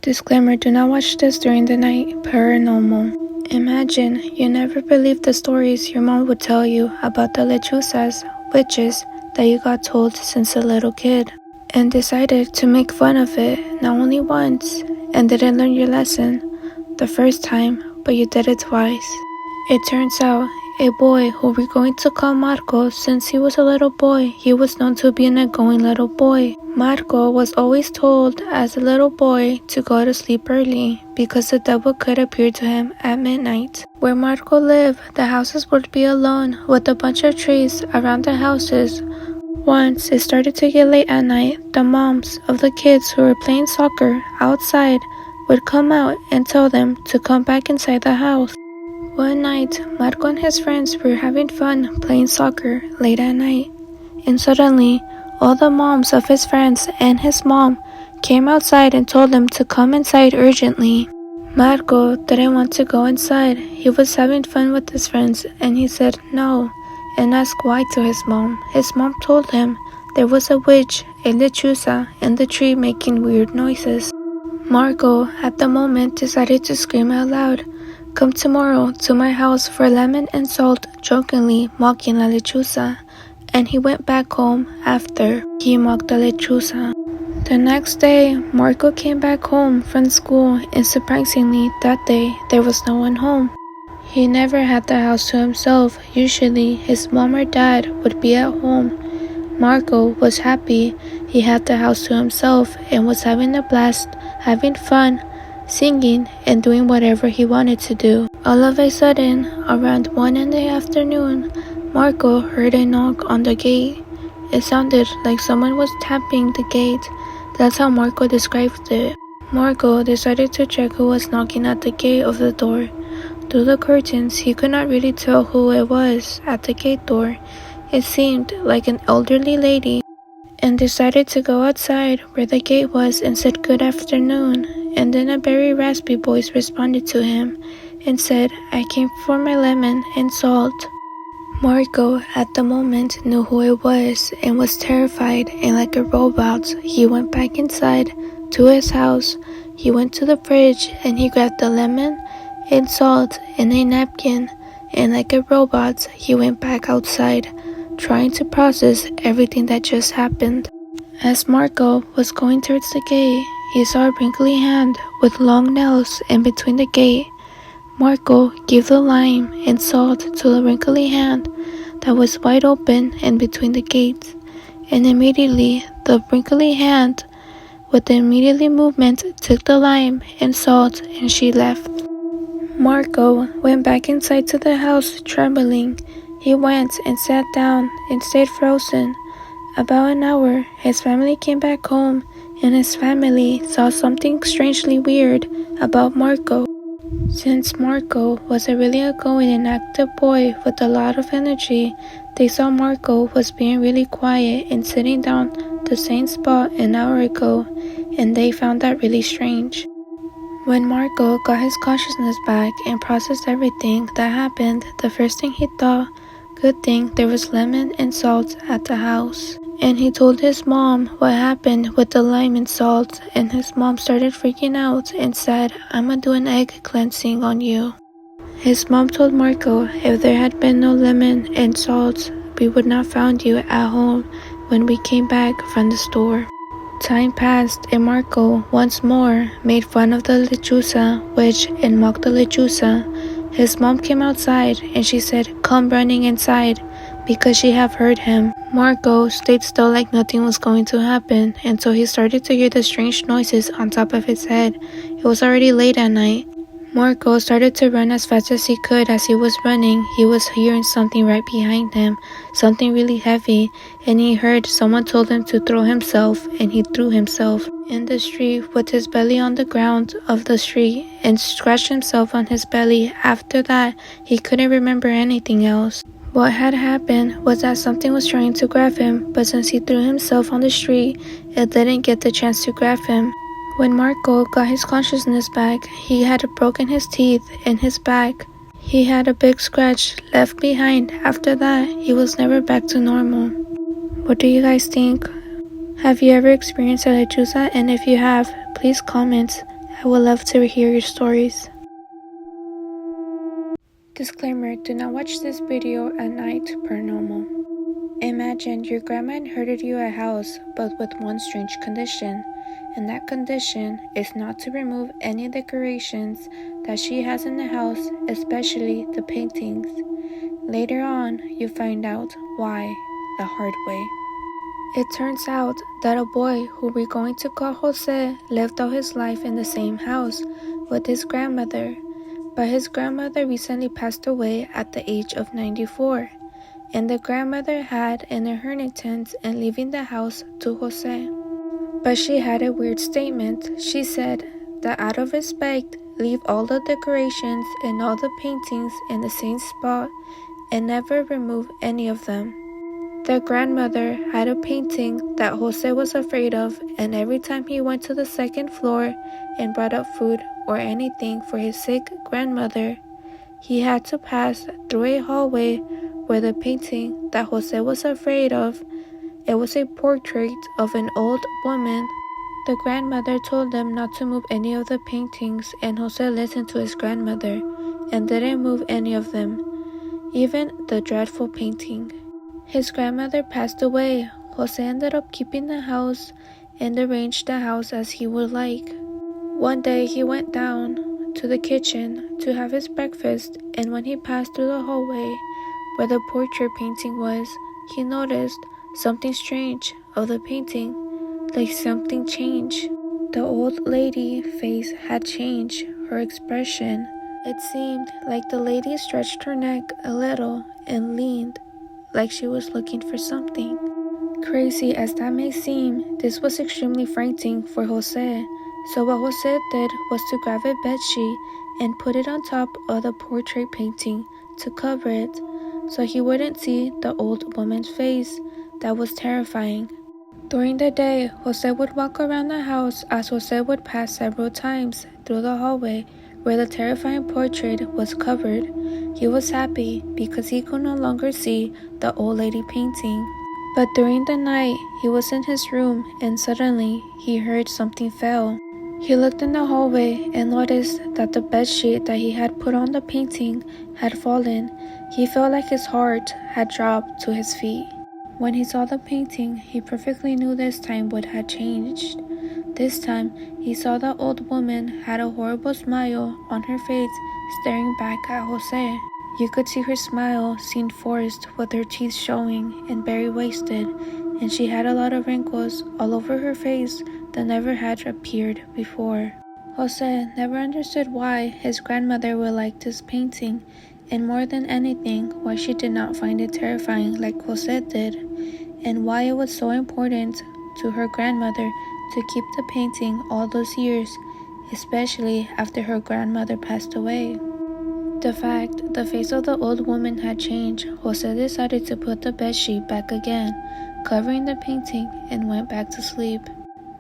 Disclaimer, do not watch this during the night. Paranormal. Imagine you never believed the stories your mom would tell you about the lechuzas, witches, that you got told since a little kid, and decided to make fun of it not only once, and didn't learn your lesson the first time, but you did it twice. It turns out, a boy who we're going to call Marco, since he was a little boy, he was known to be an outgoing little boy. Marco was always told as a little boy to go to sleep early because the devil could appear to him at midnight. Where Marco lived, the houses would be alone with a bunch of trees around the houses. Once it started to get late at night, the moms of the kids who were playing soccer outside would come out and tell them to come back inside the house. One night, Marco and his friends were having fun playing soccer late at night, and suddenly, all the moms of his friends and his mom came outside and told him to come inside urgently. Marco didn't want to go inside. He was having fun with his friends, and he said no, and asked why to his mom. His mom told him there was a witch, a lechuza, in the tree making weird noises. Marco, at the moment, decided to scream out loud, "Come tomorrow to my house for lemon and salt," jokingly mocking la lechuza, and he went back home after he mocked the lechuza. The next day, Marco came back home from school, and surprisingly, that day, there was no one home. He never had the house to himself. Usually, his mom or dad would be at home. Marco was happy he had the house to himself and was having a blast, having fun, singing and doing whatever he wanted to do. All of a sudden, around 1 in the afternoon, Marco heard a knock on the gate. It sounded like someone was tapping the gate. That's how Marco described it. Marco decided to check who was knocking at the gate of the door. Through the curtains, he could not really tell who it was at the gate door. It seemed like an elderly lady, and decided to go outside where the gate was and said good afternoon. And then a very raspy voice responded to him and said, "I came for my lemon and salt." Marco at the moment knew who it was and was terrified, and like a robot, he went back inside to his house. He went to the fridge and he grabbed the lemon and salt and a napkin, and like a robot, he went back outside, trying to process everything that just happened. As Marco was going towards the gate, he saw a wrinkly hand with long nails in between the gate. Marco gave the lime and salt to the wrinkly hand that was wide open in between the gates, and immediately the wrinkly hand with the immediate movement took the lime and salt and she left. Marco went back inside to the house trembling. He went and sat down and stayed frozen. About an hour, his family came back home, and his family saw something strangely weird about Marco. Since Marco was a really outgoing and active boy with a lot of energy, they saw Marco was being really quiet and sitting down the same spot an hour ago, and they found that really strange. When Marco got his consciousness back and processed everything that happened, the first thing he thought, good thing there was lemon and salt at the house. And he told his mom what happened with the lime and salt, and his mom started freaking out and said, "I'ma do an egg cleansing on you." His mom told Marco if there had been no lemon and salt, we would not found you at home when we came back from the store. Time passed, and Marco once more made fun of the lechuza, witch, and mocked the lechuza. His mom came outside and she said, "Come running inside," because she had heard him. Marco stayed still like nothing was going to happen until he started to hear the strange noises on top of his head. It was already late at night. Marco started to run as fast as he could. As he was running, he was hearing something right behind him, something really heavy, and he heard someone told him to throw himself, and he threw himself in the street with his belly on the ground of the street and scratched himself on his belly. After that, he couldn't remember anything else. What had happened was that something was trying to grab him, but since he threw himself on the street, it didn't get the chance to grab him. When Marco got his consciousness back, he had broken his teeth in his back. He had a big scratch left behind. After that, he was never back to normal. What do you guys think? Have you ever experienced a lechuza? And if you have, please comment. I would love to hear your stories. Disclaimer, do not watch this video at night. Paranormal. Imagine your grandma inherited you a house, but with one strange condition, and that condition is not to remove any decorations that she has in the house, especially the paintings. Later on, you find out why the hard way. It turns out that a boy who we're going to call Jose lived all his life in the same house with his grandmother, but his grandmother recently passed away at the age of 94. And the grandmother had an inheritance in leaving the house to Jose. But she had a weird statement. She said that out of respect, leave all the decorations and all the paintings in the same spot and never remove any of them. The grandmother had a painting that Jose was afraid of, and every time he went to the second floor and brought up food or anything for his sick grandmother, he had to pass through a hallway where the painting that Jose was afraid of, it was a portrait of an old woman. The grandmother told them not to move any of the paintings, and Jose listened to his grandmother and didn't move any of them, even the dreadful painting. His grandmother passed away. Jose ended up keeping the house and arranged the house as he would like. One day he went down to the kitchen to have his breakfast, and when he passed through the hallway where the portrait painting was, he noticed something strange of the painting, like something changed. The old lady face had changed, her expression. It seemed like the lady stretched her neck a little and leaned, like she was looking for something. Crazy as that may seem, this was extremely frightening for Jose. So what Jose did was to grab a bedsheet and put it on top of the portrait painting to cover it, so he wouldn't see the old woman's face. That was terrifying. During the day, Jose would walk around the house as Jose would pass several times through the hallway where the terrifying portrait was covered. He was happy because he could no longer see the old lady painting. But during the night, he was in his room and suddenly he heard something fell. He looked in the hallway and noticed that the bedsheet that he had put on the painting had fallen. He felt like his heart had dropped to his feet. When he saw the painting, he perfectly knew this time what had changed. This time, he saw the old woman had a horrible smile on her face, staring back at Jose. You could see her smile seemed forced, with her teeth showing and very wasted, and she had a lot of wrinkles all over her face that never had appeared before. Jose never understood why his grandmother would like this painting, and more than anything, why she did not find it terrifying like Jose did, and why it was so important to her grandmother to keep the painting all those years, especially after her grandmother passed away. The fact the face of the old woman had changed, Jose decided to put the bedsheet back again, covering the painting, and went back to sleep.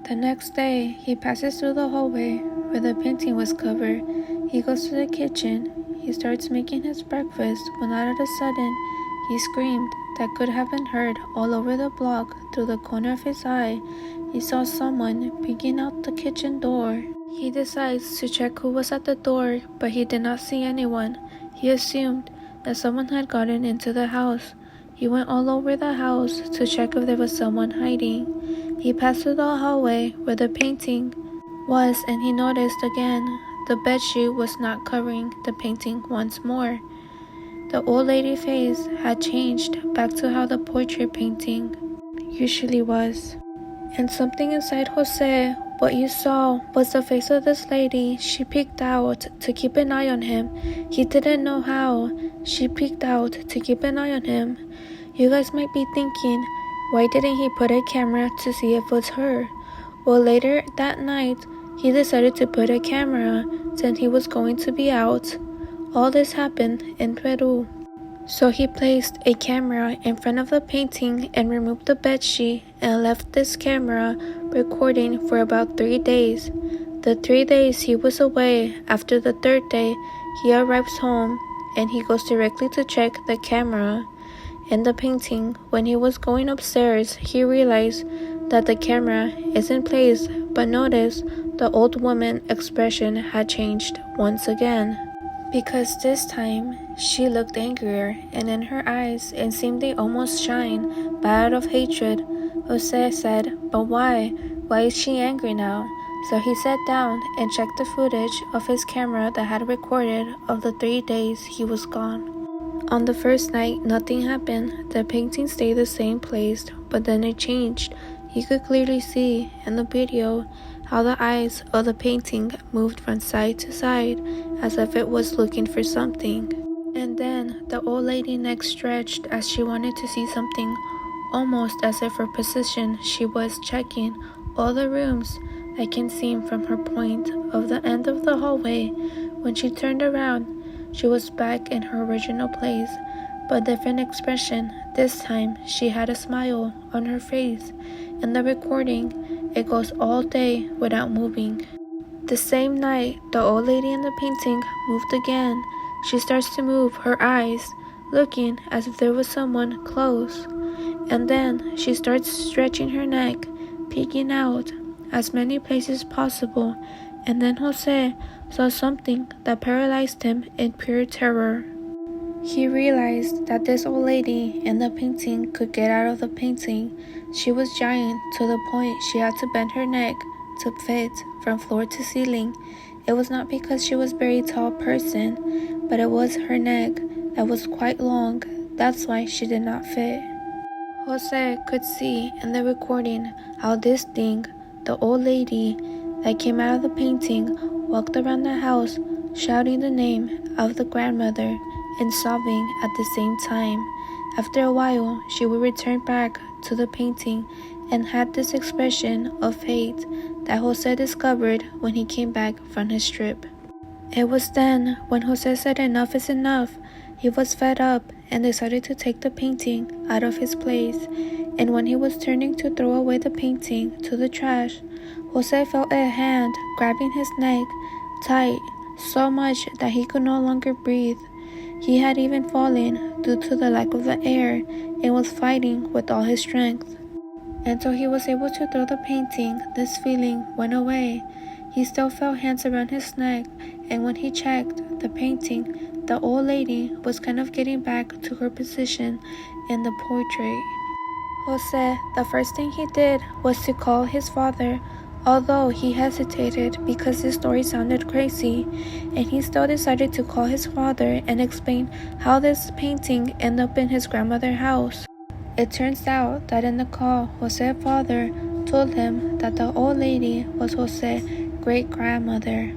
The next day, he passes through the hallway where the painting was covered. He goes to the kitchen. He starts making his breakfast when all of a sudden, he screamed that could have been heard all over the block. Through the corner of his eye, he saw someone peeking out the kitchen door. He decides to check who was at the door, but he did not see anyone. He assumed that someone had gotten into the house. He went all over the house to check if there was someone hiding. He passed through the hallway where the painting was, and he noticed again the bedsheet was not covering the painting once more. The old lady's face had changed back to how the portrait painting usually was. And something inside Jose, what you saw was the face of this lady. She peeked out to keep an eye on him. He didn't know how. She peeked out to keep an eye on him. You guys might be thinking, why didn't he put a camera to see if it was her? Well, later that night, he decided to put a camera since he was going to be out. All this happened in Peru. So he placed a camera in front of the painting and removed the bedsheet and left this camera recording for about 3 days. The 3 days he was away, after the third day, he arrives home and he goes directly to check the camera and the painting. When he was going upstairs, he realized that the camera is in place, but notice the old woman's expression had changed once again. Because this time, she looked angrier, and in her eyes, it seemed they almost shine, but out of hatred. Jose said, "But why? Why is she angry now?" So he sat down and checked the footage of his camera that had recorded of the 3 days he was gone. On the first night, nothing happened. The painting stayed the same place, but then it changed. He could clearly see in the video how the eyes of the painting moved from side to side as if it was looking for something. And then the old lady's neck stretched as she wanted to see something, almost as if her position she was checking all the rooms that can see from her point of the end of the hallway. When she turned around, she was back in her original place, but different expression. This time she had a smile on her face. In the recording, it goes all day without moving. The same night, the old lady in the painting moved again. She starts to move her eyes, looking as if there was someone close. And then she starts stretching her neck, peeking out as many places possible. And then Jose saw something that paralyzed him in pure terror. He realized that this old lady in the painting could get out of the painting. She was giant to the point she had to bend her neck to fit from floor to ceiling. It was not because she was a very tall person, but it was her neck that was quite long. That's why she did not fit. Jose could see in the recording how this thing, the old lady that came out of the painting, walked around the house shouting the name of the grandmother and sobbing at the same time. After a while, she would return back to the painting and had this expression of hate that Jose discovered when he came back from his trip. It was then when Jose said enough is enough. He was fed up and decided to take the painting out of his place. And when he was turning to throw away the painting to the trash, Jose felt a hand grabbing his neck tight, so much that he could no longer breathe. He had even fallen due to the lack of the air and was fighting with all his strength. Until he was able to throw the painting, this feeling went away. He still felt hands around his neck, and when he checked the painting, the old lady was kind of getting back to her position in the portrait. Jose, the first thing he did was to call his father, although he hesitated because his story sounded crazy, and he still decided to call his father and explain how this painting ended up in his grandmother's house. It turns out that in the call, Jose's father told him that the old lady was Jose's great-grandmother,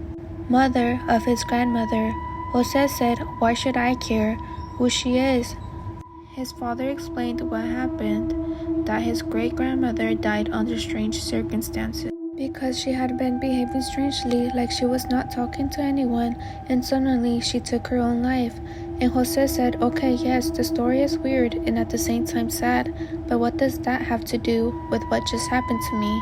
mother of his grandmother. Jose said, "Why should I care who she is?" His father explained what happened, that his great-grandmother died under strange circumstances because she had been behaving strangely, like she was not talking to anyone, and suddenly she took her own life. And Jose said, "Okay, yes, the story is weird and at the same time sad, but what does that have to do with what just happened to me?"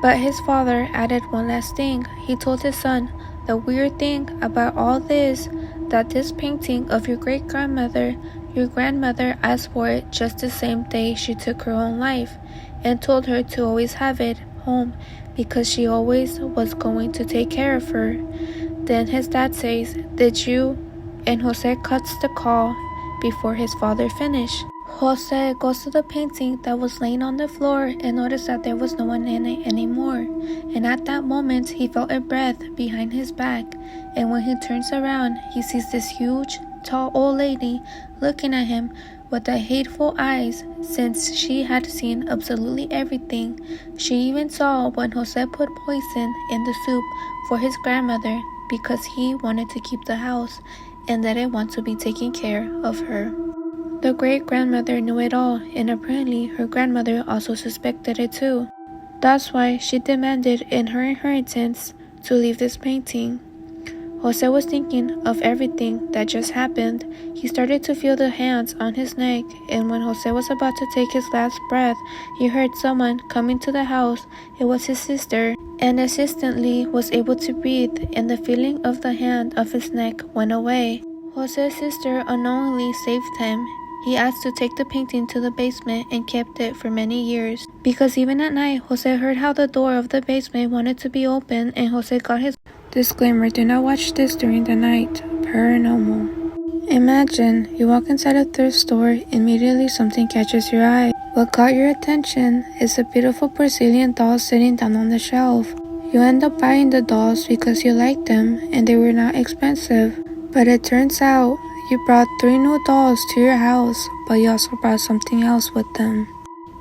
But his father added one last thing. He told his son, "The weird thing about all this, that this painting of your great-grandmother, your grandmother asked for it just the same day she took her own life, and told her to always have it home because she always was going to take care of her." Then his dad says, "Did you?" And Jose cuts the call before his father finished. Jose goes to the painting that was laying on the floor and noticed that there was no one in it anymore. And at that moment, he felt a breath behind his back. And when he turns around, he sees this huge, tall old lady looking at him with the hateful eyes, since she had seen absolutely everything. She even saw when Jose put poison in the soup for his grandmother because he wanted to keep the house and didn't want to be taking care of her. The great-grandmother knew it all, and apparently her grandmother also suspected it too. That's why she demanded in her inheritance to leave this painting. Jose was thinking of everything that just happened. He started to feel the hands on his neck, and when Jose was about to take his last breath, he heard someone coming to the house. It was his sister, and instantly was able to breathe, and the feeling of the hand of his neck went away. Jose's sister unknowingly saved him, he asked to take the painting to the basement and kept it for many years. Because even at night, Jose heard how the door of the basement wanted to be open and Jose got his disclaimer: do not watch this during the night. Paranormal. Imagine you walk inside a thrift store, immediately something catches your eye. What caught your attention is a beautiful porcelain doll sitting down on the shelf. You end up buying the dolls because you liked them and they were not expensive. But it turns out you brought 3 new dolls to your house, but you also brought something else with them.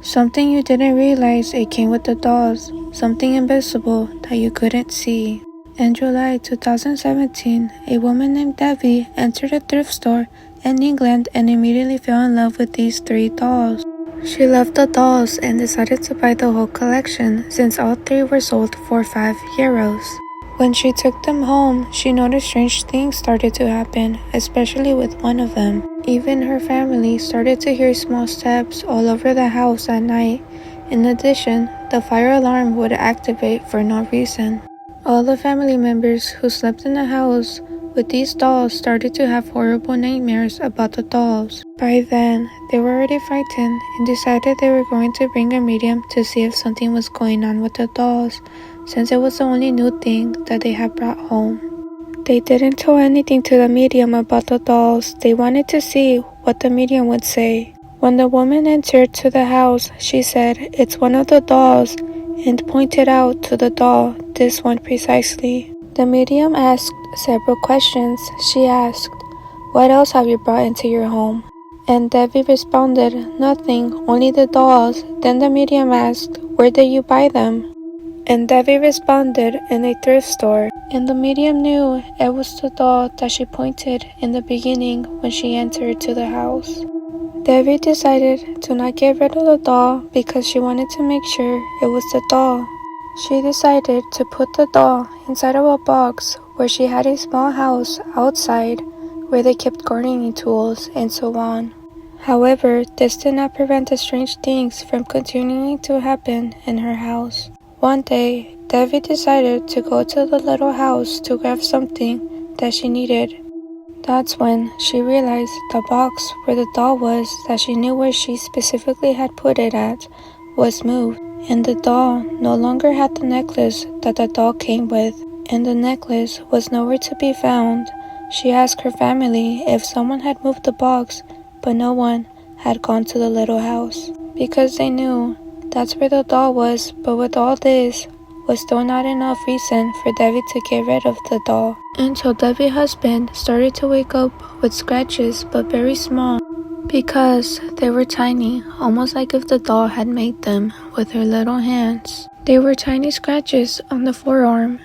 Something you didn't realize it came with the dolls, something invisible that you couldn't see. In July 2017, a woman named Debbie entered a thrift store in England and immediately fell in love with these 3 dolls. She loved the dolls and decided to buy the whole collection since all 3 were sold for €5. When she took them home, she noticed strange things started to happen, especially with one of them. Even her family started to hear small steps all over the house at night. In addition, the fire alarm would activate for no reason. All the family members who slept in the house with these dolls started to have horrible nightmares about the dolls. By then, they were already frightened and decided they were going to bring a medium to see if something was going on with the dolls, since it was the only new thing that they had brought home. They didn't tell anything to the medium about the dolls. They wanted to see what the medium would say. When the woman entered to the house, she said, "It's one of the dolls," and pointed out to the doll, this one precisely. The medium asked several questions. She asked, "What else have you brought into your home?" And Debbie responded, "Nothing, only the dolls." Then the medium asked, "Where did you buy them?" And Debbie responded, "In a thrift store." And the medium knew it was the doll that she pointed in the beginning when she entered to the house. Debbie decided to not get rid of the doll because she wanted to make sure it was the doll. She decided to put the doll inside of a box where she had a small house outside where they kept gardening tools and so on. However, this did not prevent the strange things from continuing to happen in her house. One day, Debbie decided to go to the little house to grab something that she needed. That's when she realized the box where the doll was, that she knew where she specifically had put it at, was moved, and the doll no longer had the necklace that the doll came with, and the necklace was nowhere to be found. She asked her family if someone had moved the box, but no one had gone to the little house, because they knew that's where the doll was. But with all this, was still not enough reason for Debbie to get rid of the doll, until Debbie's husband started to wake up with scratches, but very small, because they were tiny, almost like if the doll had made them with her little hands. They were tiny scratches on the forearm.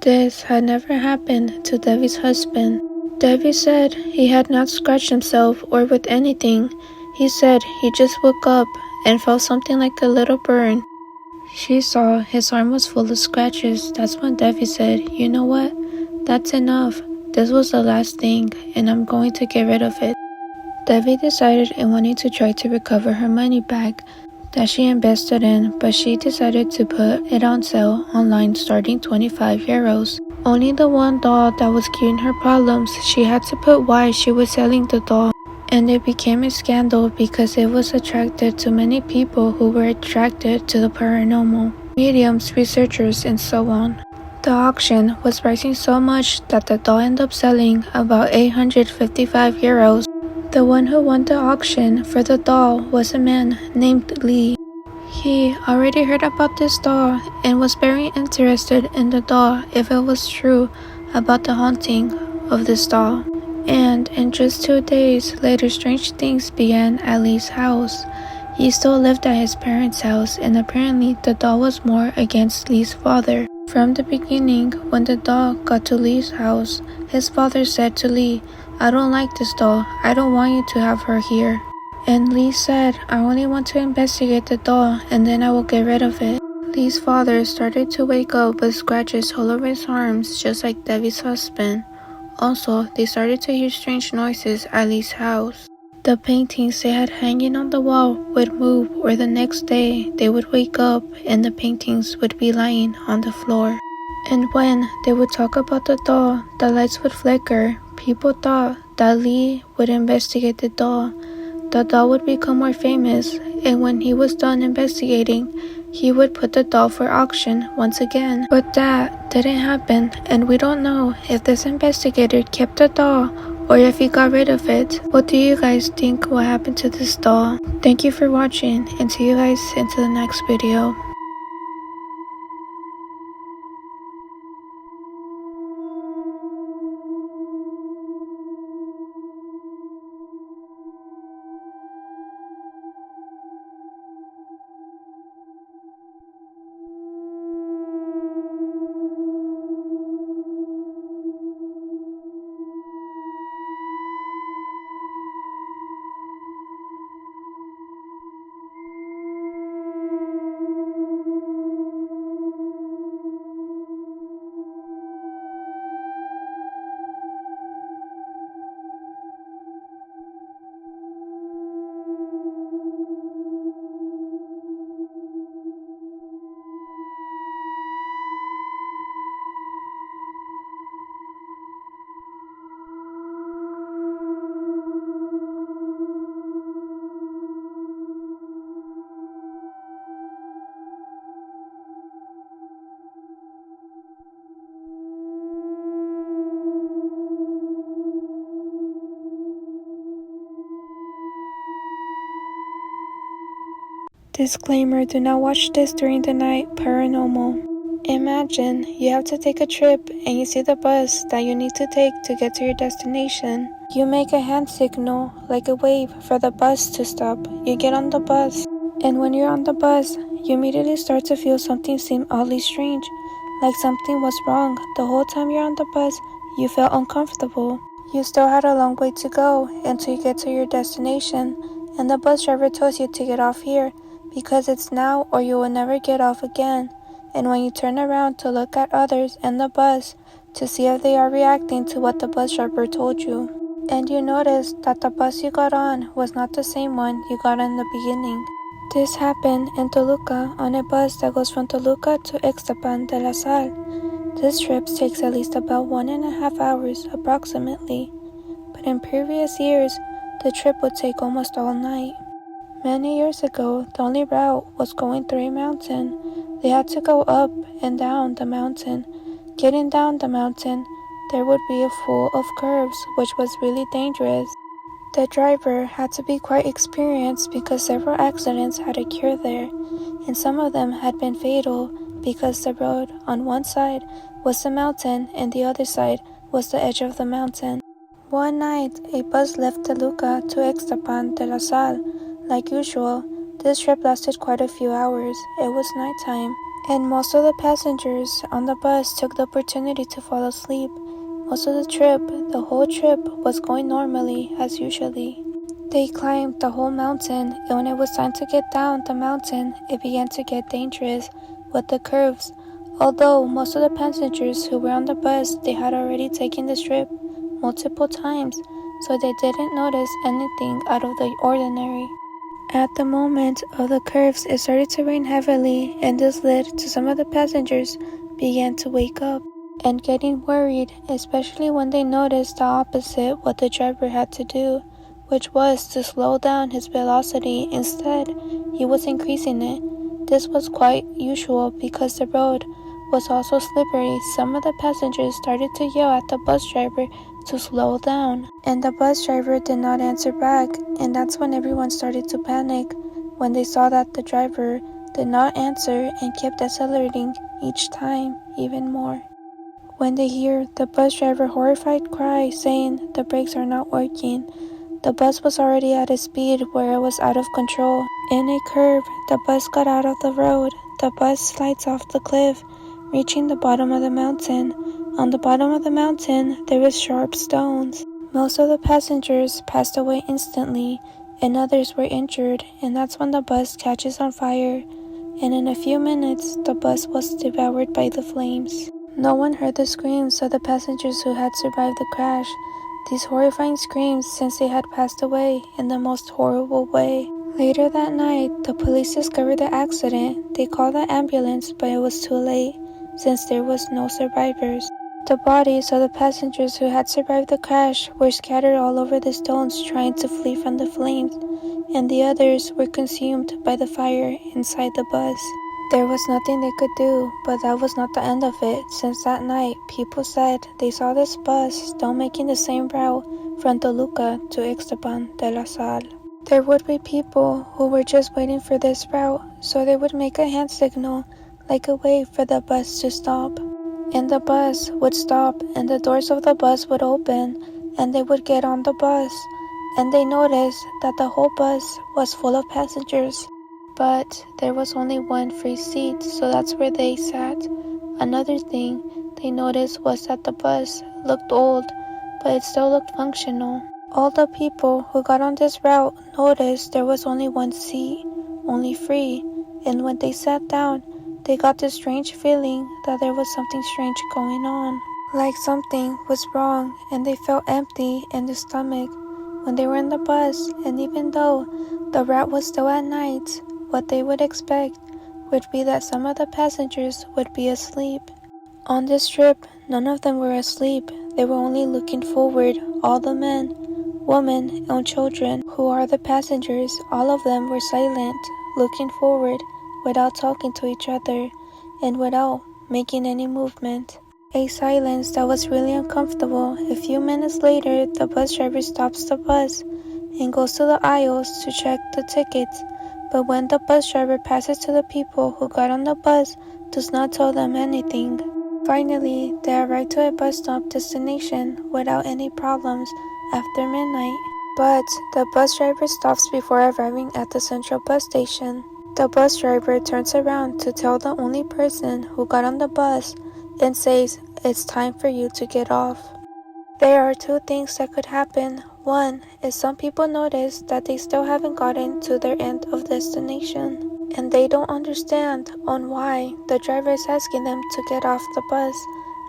This had never happened to Debbie's husband. Debbie said he had not scratched himself or with anything. He said he just woke up and felt something like a little burn. She saw his arm was full of scratches. That's when Debbie said, "You know what? That's enough. This was the last thing, and I'm going to get rid of it." Debbie decided in wanting to try to recover her money back that she invested in, but she decided to put it on sale online starting €25. Only the one doll that was giving her problems, she had to put why she was selling the doll. And it became a scandal because it was attracted to many people who were attracted to the paranormal, mediums, researchers, and so on. The auction was pricing so much that the doll ended up selling about €855. The one who won the auction for the doll was a man named Lee. He already heard about this doll and was very interested in the doll if it was true about the haunting of this doll. And in just 2 days later, strange things began at Lee's house. He still lived at his parents' house, and apparently the doll was more against Lee's father. From the beginning, when the doll got to Lee's house, his father said to Lee, "I don't like this doll. I don't want you to have her here." And Lee said, "I only want to investigate the doll, and then I will get rid of it." Lee's father started to wake up with scratches all over his arms, just like Debbie's husband. Also, they started to hear strange noises at Lee's house. The paintings they had hanging on the wall would move, or the next day they would wake up and the paintings would be lying on the floor. And when they would talk about the doll, the lights would flicker. People thought that Lee would investigate the doll, the doll would become more famous, and when he was done investigating, he would put the doll for auction once again. But that didn't happen, and we don't know if this investigator kept the doll or if he got rid of it. What do you guys think will happen to this doll? Thank you for watching, and see you guys into the next video. Disclaimer: do not watch this during the night. Paranormal. Imagine you have to take a trip and you see the bus that you need to take to get to your destination. You make a hand signal, like a wave, for the bus to stop. You get on the bus, and when you're on the bus, you immediately start to feel something seem oddly strange, like something was wrong. The whole time you're on the bus, you felt uncomfortable. You still had a long way to go until you get to your destination, and the bus driver tells you to get off here, because it's now or you will never get off again. And when you turn around to look at others in the bus to see if they are reacting to what the bus driver told you, and you notice that the bus you got on was not the same one you got in the beginning. This happened in Toluca on a bus that goes from Toluca to Ixtapan de la Sal. This trip takes at least about 1.5 hours approximately, but in previous years, the trip would take almost all night. Many years ago, the only route was going through a mountain. They had to go up and down the mountain. Getting down the mountain, there would be a full of curves, which was really dangerous. The driver had to be quite experienced because several accidents had occurred there, and some of them had been fatal because the road on one side was the mountain and the other side was the edge of the mountain. One night, a bus left Toluca to Ixtapan de la Sal. Like usual, this trip lasted quite a few hours. It was nighttime, and most of the passengers on the bus took the opportunity to fall asleep. Most of the whole trip, was going normally as usually. They climbed the whole mountain, and when it was time to get down the mountain, it began to get dangerous with the curves. Although most of the passengers who were on the bus, they had already taken this trip multiple times, so they didn't notice anything out of the ordinary. At the moment of the curves, it started to rain heavily, and this led to some of the passengers began to wake up and getting worried, especially when they noticed the opposite what the driver had to do, which was to slow down his velocity. Instead, he was increasing it. This was quite usual because the road was also slippery. Some of the passengers started to yell at the bus driver to slow down, and the bus driver did not answer back, and that's when everyone started to panic when they saw that the driver did not answer and kept accelerating each time even more. When they hear the bus driver horrified cry saying the brakes are not working, the bus was already at a speed where it was out of control. In a curve, the bus got out of the road. The bus slides off the cliff, reaching the bottom of the mountain. On the bottom of the mountain, there were sharp stones. Most of the passengers passed away instantly, and others were injured, and that's when the bus catches on fire, and in a few minutes, the bus was devoured by the flames. No one heard the screams of the passengers who had survived the crash. These horrifying screams since they had passed away in the most horrible way. Later that night, the police discovered the accident. They called the ambulance, but it was too late, since there was no survivors. The bodies of the passengers who had survived the crash were scattered all over the stones trying to flee from the flames. and the others were consumed by the fire inside the bus. There was nothing they could do, but that was not the end of it, since that night people said they saw this bus still making the same route from Toluca to Ixtapan de la Sal. There would be people who were just waiting for this route, so they would make a hand signal, like a way for the bus to stop. And the bus would stop, and the doors of the bus would open, and they would get on the bus, and they noticed that the whole bus was full of passengers. But there was only one free seat, so that's where they sat. Another thing they noticed was that the bus looked old, but it still looked functional. All the people who got on this route noticed there was only one seat, only free, and when they sat down, they got this strange feeling that there was something strange going on. Like something was wrong, and they felt empty in the stomach when they were in the bus, and even though the route was still at night, what they would expect would be that some of the passengers would be asleep. On this trip, none of them were asleep. They were only looking forward. All the men, women, and children who are the passengers, all of them were silent, looking forward without talking to each other and without making any movement. A silence that was really uncomfortable. A few minutes later, the bus driver stops the bus and goes to the aisles to check the tickets. But when the bus driver passes to the people who got on the bus, does not tell them anything. Finally, they arrive to a bus stop destination without any problems after midnight. But the bus driver stops before arriving at the central bus station. The bus driver turns around to tell the only person who got on the bus and says, "It's time for you to get off." There are two things that could happen. One is some people notice that they still haven't gotten to their end of destination, and they don't understand on why the driver is asking them to get off the bus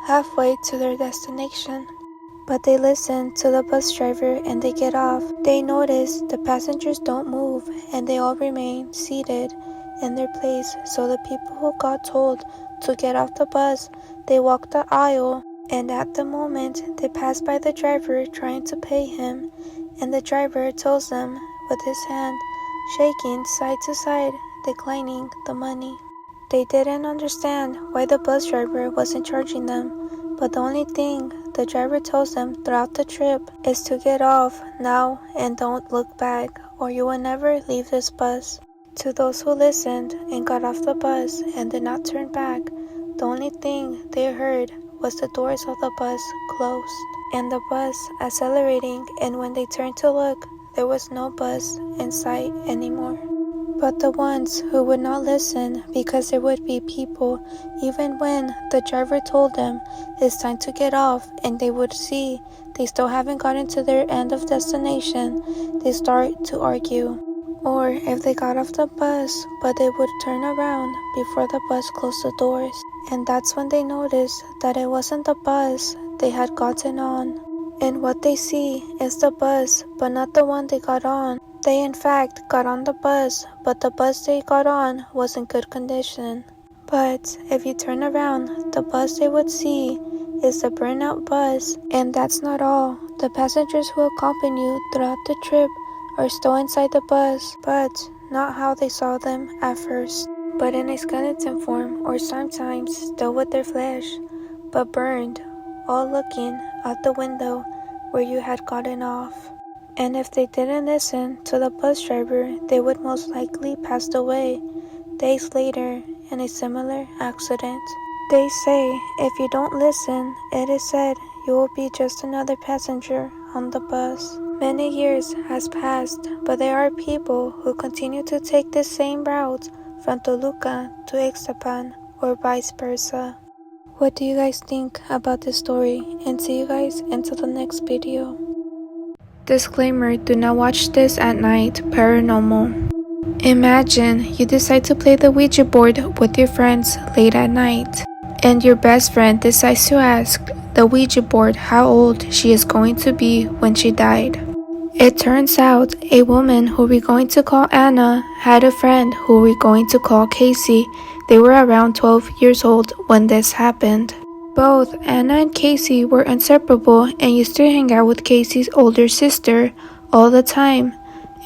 halfway to their destination. But they listen to the bus driver and they get off. They notice the passengers don't move and they all remain seated in their place. So the people who got told to get off the bus, they walk the aisle, and at the moment they pass by the driver trying to pay him, and the driver tells them with his hand shaking side to side, declining the money. They didn't understand why the bus driver wasn't charging them, but the only thing the driver tells them throughout the trip is to get off now and don't look back, or you will never leave this bus. To those who listened and got off the bus and did not turn back, the only thing they heard was the doors of the bus closed and the bus accelerating, and when they turned to look, there was no bus in sight anymore. But the ones who would not listen, because there would be people, even when the driver told them it's time to get off and they would see they still haven't gotten to their end of destination, they start to argue. Or if they got off the bus, but they would turn around before the bus closed the doors. And that's when they noticed that it wasn't the bus they had gotten on. And what they see is the bus, but not the one they got on. They in fact got on the bus, but the bus they got on was in good condition. But if you turn around, the bus they would see is the burnout bus. And that's not all. The passengers who accompany you throughout the trip are still inside the bus, but not how they saw them at first, but in a skeleton form, or sometimes still with their flesh, but burned, all looking out the window where you had gotten off. And if they didn't listen to the bus driver, they would most likely pass away days later in a similar accident. They say if you don't listen, it is said you will be just another passenger on the bus. Many years has passed, but there are people who continue to take the same route from Toluca to Ixtapan or vice versa. What do you guys think about this story? And see you guys into the next video. Disclaimer, do not watch this at night. Paranormal. Imagine you decide to play the Ouija board with your friends late at night, and your best friend decides to ask the Ouija board how old she is going to be when she died. It turns out a woman who we're going to call Anna had a friend who we're going to call Casey. They were around 12 years old when this happened. Both Anna and Casey were inseparable and used to hang out with Casey's older sister all the time.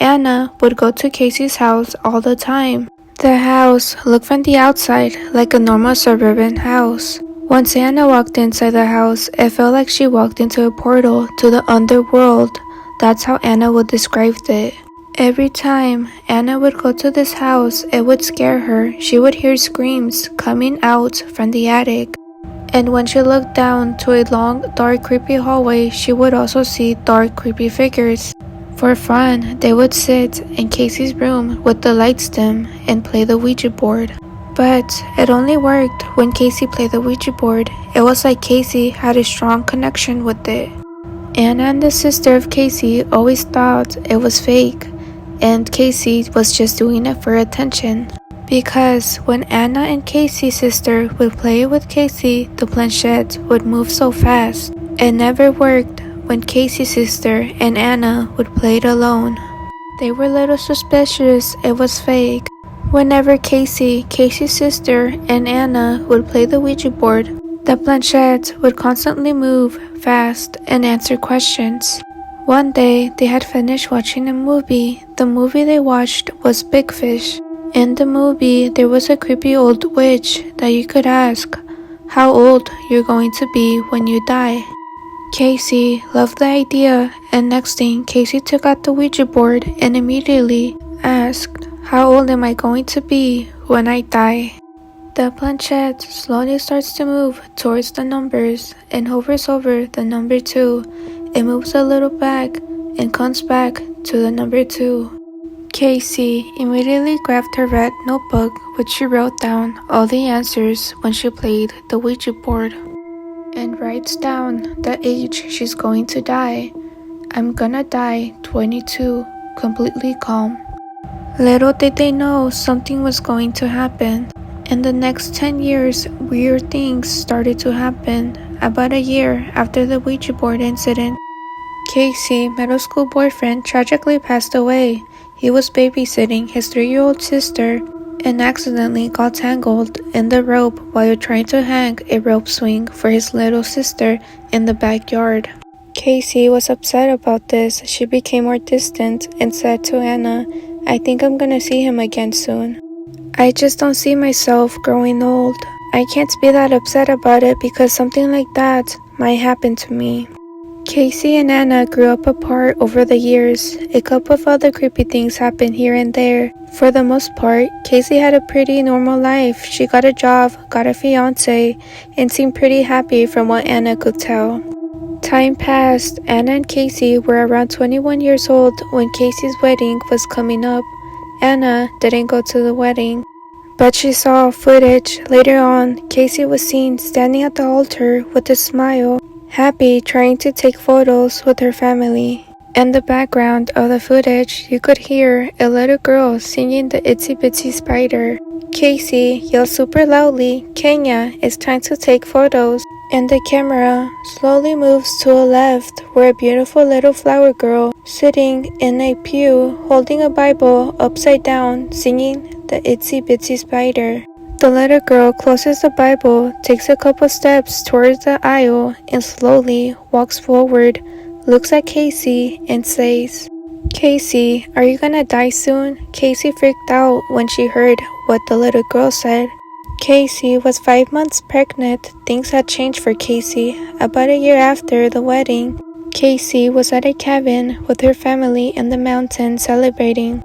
Anna would go to Casey's house all the time. The house looked from the outside like a normal suburban house. Once Anna walked inside the house, it felt like she walked into a portal to the underworld. That's how Anna would describe it. Every time Anna would go to this house, it would scare her. She would hear screams coming out from the attic. And when she looked down to a long, dark, creepy hallway, she would also see dark, creepy figures. For fun, they would sit in Casey's room with the lights dim and play the Ouija board. But it only worked when Casey played the Ouija board. It was like Casey had a strong connection with it. Anna and the sister of Casey always thought it was fake, and Casey was just doing it for attention. Because when Anna and Casey's sister would play with Casey, the planchette would move so fast. It never worked when Casey's sister and Anna would play it alone. They were a little suspicious it was fake. Whenever Casey's sister, and Anna would play the Ouija board, the planchette would constantly move fast and answer questions. One day, they had finished watching a movie. The movie they watched was Big Fish. In the movie, there was a creepy old witch that you could ask how old you're going to be when you die. Casey loved the idea, and next thing, Casey took out the Ouija board and immediately asked, "How old am I going to be when I die?" The planchette slowly starts to move towards the numbers and hovers over the number 2. It moves a little back and comes back to the number 2. Casey immediately grabbed her red notebook, which she wrote down all the answers when she played the Ouija board, and writes down the age she's going to die. "I'm gonna die 22, completely calm." Little did they know something was going to happen. In the next 10 years, weird things started to happen. About a year after the Ouija board incident, Casey's middle school boyfriend tragically passed away. He was babysitting his 3-year-old sister and accidentally got tangled in the rope while trying to hang a rope swing for his little sister in the backyard. Casey was upset about this. She became more distant and said to Anna, "I think I'm gonna see him again soon. I just don't see myself growing old. I can't be that upset about it because something like that might happen to me." Casey and Anna grew up apart over the years. A couple of other creepy things happened here and there. For the most part, Casey had a pretty normal life. She got a job, got a fiance, and seemed pretty happy from what Anna could tell. Time passed. Anna and Casey were around 21 years old when Casey's wedding was coming up. Anna didn't go to the wedding, but she saw footage. Later on, Casey was seen standing at the altar with a smile, happy, trying to take photos with her family. In the background of the footage, you could hear a little girl singing the Itsy Bitsy Spider. Casey yelled super loudly, "Kenya, it's time to take photos." And the camera slowly moves to the left, where a beautiful little flower girl sitting in a pew holding a Bible upside down, singing the Itsy Bitsy Spider. The little girl closes the Bible, takes a couple steps towards the aisle, and slowly walks forward, looks at Casey, and says, "Casey, are you gonna die soon?" Casey freaked out when she heard what the little girl said. Casey was 5 months pregnant. Things had changed for Casey. About a year after the wedding, Casey was at a cabin with her family in the mountains celebrating.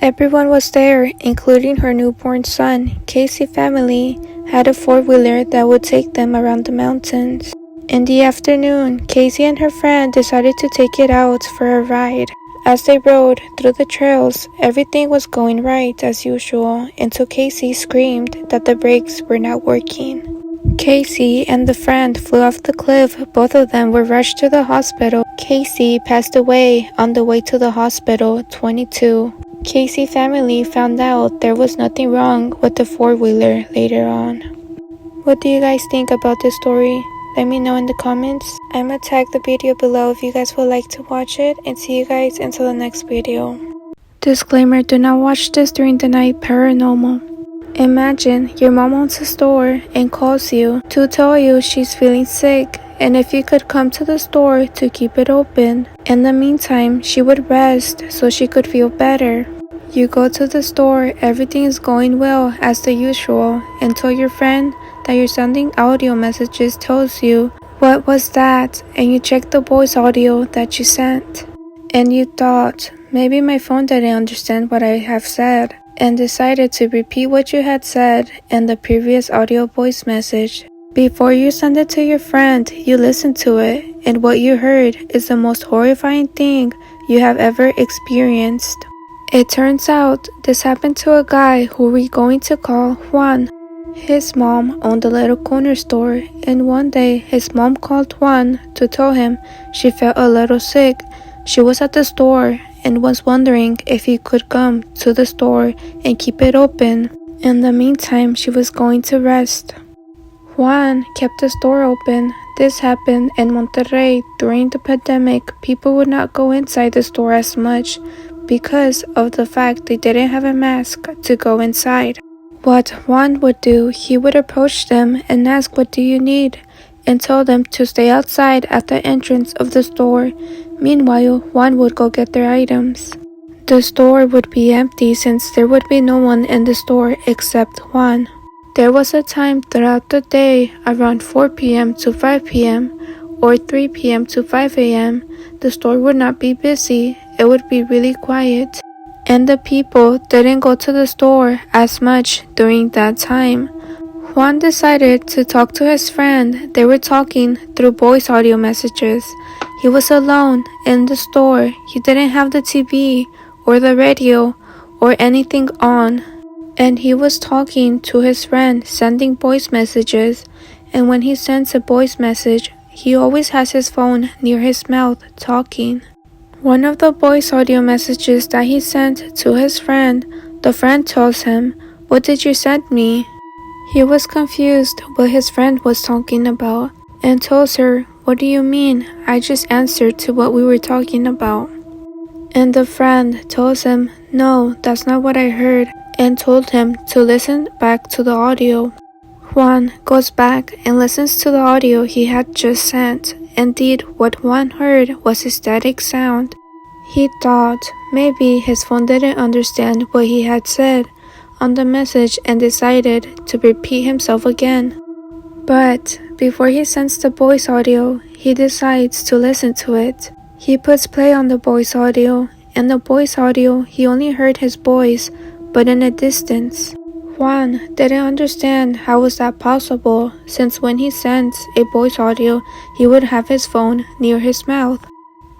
Everyone was there, including her newborn son. Casey's family had a 4-wheeler that would take them around the mountains. In the afternoon, Casey and her friend decided to take it out for a ride. As they rode through the trails, everything was going right as usual until Casey screamed that the brakes were not working. Casey and the friend flew off the cliff. Both of them were rushed to the hospital. Casey passed away on the way to the hospital, 22. Casey's family found out there was nothing wrong with the 4-wheeler later on. What do you guys think about this story? Let me know in the comments. I'ma tag the video below if you guys would like to watch it, and see you guys until the next video. Disclaimer, do not watch this during the night. Paranormal. Imagine your mom owns a store and calls you to tell you she's feeling sick, and if you could come to the store to keep it open In the meantime, she would rest so she could feel better. You go to the store, everything is going well as the usual, until your friend that you're sending audio messages tells you, "What was that?" And you check the voice audio that you sent. And you thought, maybe my phone didn't understand what I have said, and decided to repeat what you had said in the previous audio voice message. Before you send it to your friend, you listen to it, and what you heard is the most horrifying thing you have ever experienced. It turns out this happened to a guy who we're going to call Juan. His mom owned a little corner store, and one day his mom called Juan to tell him she felt a little sick. She was at the store and was wondering if he could come to the store and keep it open. In the meantime, she was going to rest. Juan kept the store open. This happened in Monterrey during the pandemic. People would not go inside the store as much because of the fact they didn't have a mask to go inside. What Juan would do, he would approach them and ask, "What do you need?" and tell them to stay outside at the entrance of the store. Meanwhile, Juan would go get their items. The store would be empty since there would be no one in the store except Juan. There was a time throughout the day, around 4 p.m. to 5 p.m. or 3 p.m. to 5 a.m., the store would not be busy. It would be really quiet. And the people didn't go to the store as much during that time. Juan decided to talk to his friend. They were talking through voice audio messages. He was alone in the store. He didn't have the TV or the radio or anything on. And he was talking to his friend, sending voice messages. And when he sends a voice message, he always has his phone near his mouth talking. One of the voice audio messages that he sent to his friend, the friend tells him, "What did you send me?" He was confused what his friend was talking about and tells her, "What do you mean? I just answered to what we were talking about." And the friend tells him, "No, that's not what I heard," and told him to listen back to the audio. Juan goes back and listens to the audio he had just sent. Indeed, what Juan heard was a static sound. He thought maybe his phone didn't understand what he had said on the message and decided to repeat himself again. But before he sends the voice audio, he decides to listen to it. He puts play on the voice audio. In the voice audio, he only heard his voice, but in a distance. Juan didn't understand how was that possible, since when he sends a voice audio, he would have his phone near his mouth.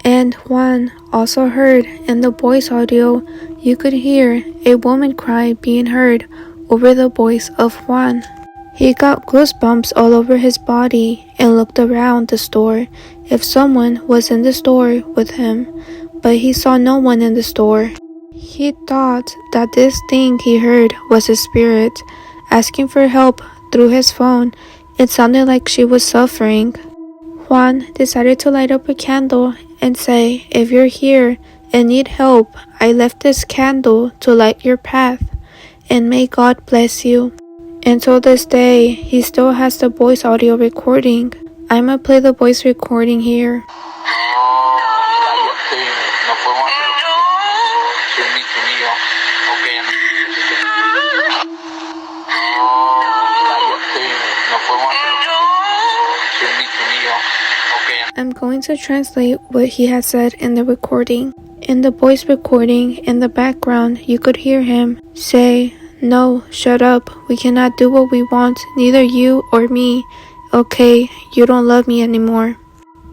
And Juan also heard in the voice audio, you could hear a woman cry being heard over the voice of Juan. He got goosebumps all over his body and looked around the store if someone was in the store with him, but he saw no one in the store. He thought that this thing he heard was a spirit asking for help through his phone. It sounded like she was suffering. Juan decided to light up a candle and say, "If you're here and need help, I left this candle to light your path, and may God bless you." Until this day, he still has the voice audio recording. I'ma play the voice recording here. I'm going to translate what he had said in the recording. In the voice recording, in the background, you could hear him say, "No, shut up. We cannot do what we want, neither you or me. Okay, you don't love me anymore."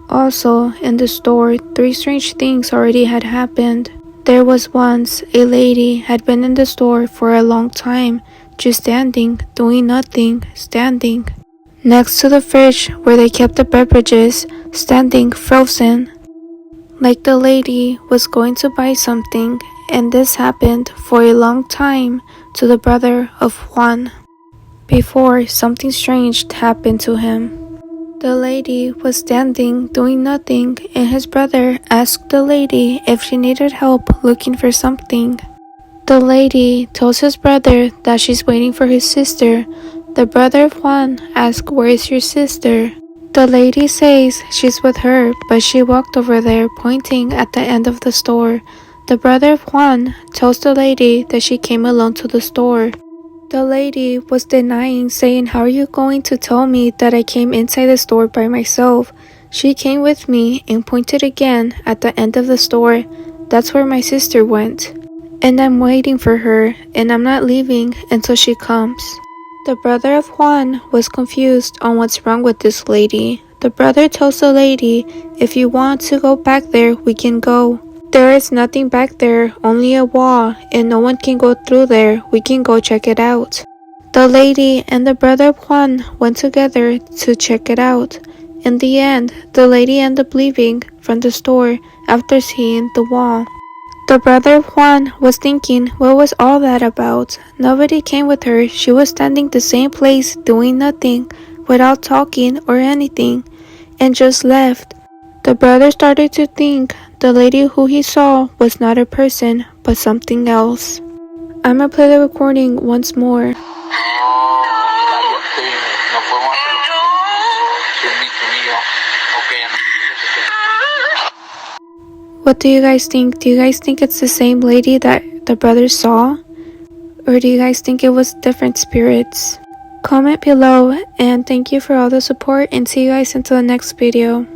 Also, in the store, 3 strange things already had happened. There was once a lady had been in the store for a long time, just standing, doing nothing, standing. Next to the fridge where they kept the beverages, standing frozen. Like the lady was going to buy something, and this happened for a long time to the brother of Juan, before something strange happened to him. The lady was standing doing nothing, and his brother asked the lady if she needed help looking for something. The lady tells his brother that she's waiting for his sister. The brother of Juan asks, "Where is your sister?" The lady says she's with her, but she walked over there pointing at the end of the store. The brother of Juan tells the lady that she came alone to the store. The lady was denying, saying, "How are you going to tell me that I came inside the store by myself? She came with me," and pointed again at the end of the store. "That's where my sister went. And I'm waiting for her, and I'm not leaving until she comes." The brother of Juan was confused on what's wrong with this lady. The brother tells the lady, "If you want to go back there, we can go. There is nothing back there, only a wall, and no one can go through there. We can go check it out." The lady and the brother of Juan went together to check it out. In the end, the lady ended up leaving from the store after seeing the wall. The brother of Juan was thinking, what was all that about? Nobody came with her. She was standing the same place doing nothing, without talking or anything, and just left. The brother started to think the lady who he saw was not a person, but something else. I'm gonna play the recording once more. What do you guys think? Do you guys think it's the same lady that the brother saw? Or do you guys think it was different spirits? Comment below, and thank you for all the support, and see you guys until the next video.